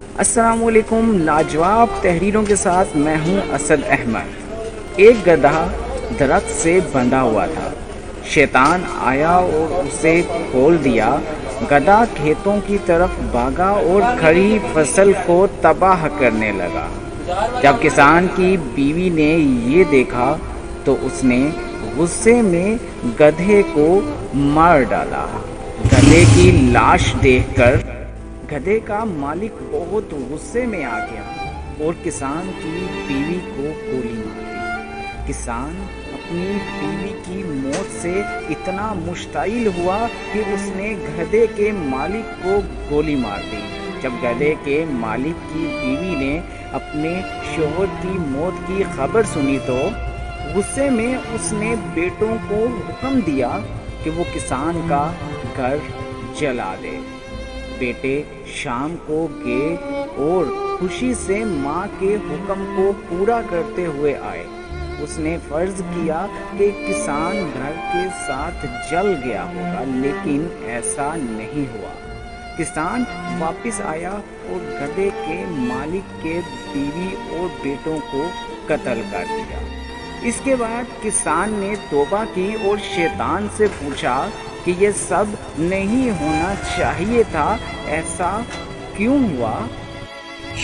السلام علیکم. لاجواب تحریروں کے ساتھ میں ہوں اسد احمد. ایک گدھا درخت سے بندھا ہوا تھا. شیطان آیا اور اسے کھول دیا. گدھا کھیتوں کی طرف بھاگا اور کھڑی فصل کو تباہ کرنے لگا. جب کسان کی بیوی نے یہ دیکھا تو اس نے غصے میں گدھے کو مار ڈالا. گدھے کی لاش دیکھ کر گدھے کا مالک بہت غصے میں آ گیا اور کسان کی بیوی کو گولی مار دی. کسان اپنی بیوی کی موت سے اتنا مشتعل ہوا کہ اس نے گدھے کے مالک کو گولی مار دی. جب گدھے کے مالک کی بیوی نے اپنے شوہر کی موت کی خبر سنی تو غصے میں اس نے بیٹوں کو حکم دیا کہ وہ کسان کا گھر جلا دے. بیٹے شام کو گئے اور خوشی سے ماں کے حکم کو پورا کرتے ہوئے آئے. اس نے فرض کیا کہ کسان گھر کے ساتھ جل گیا ہوگا، لیکن ایسا نہیں ہوا. کسان واپس آیا اور گدھے کے مالک کے بیوی اور بیٹوں کو قتل کر دیا. اس کے بعد کسان نے توبہ کی اور شیطان سے پوچھا کہ یہ سب نہیں ہونا چاہیے تھا، ایسا کیوں ہوا؟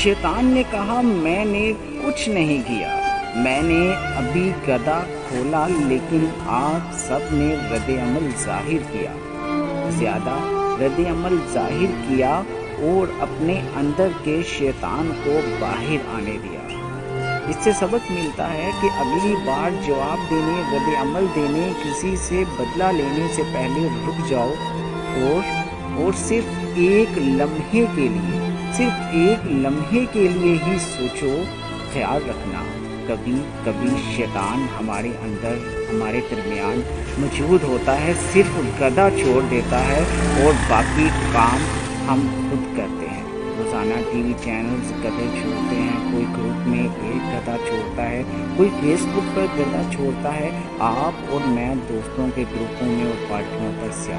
شیطان نے کہا، میں نے کچھ نہیں کیا، میں نے ابھی گدھا کھولا، لیکن آپ سب نے رد عمل ظاہر کیا، زیادہ رد عمل ظاہر کیا اور اپنے اندر کے شیطان کو باہر آنے دیا. اس سے سبق ملتا ہے کہ اگلی بار جواب دینے، رد عمل دینے، کسی سے بدلہ لینے سے پہلے رک جاؤ اور صرف ایک لمحے کے لیے ہی سوچو. خیال رکھنا، کبھی کبھی شیطان ہمارے اندر، ہمارے درمیان موجود ہوتا ہے، صرف گدھا چھوڑ دیتا ہے اور باقی کام ہم خود کرتے ہیں. روزانہ ٹی وی چینلز گدھے چھوڑتے ہیں، کوئی گروپ میں ایک گدھا چھوڑتا ہے، کوئی فیس بک پر گدھا چھوڑتا ہے. آپ اور میں دوستوں کے گروپوں میں اور پارٹیوں پر سیاست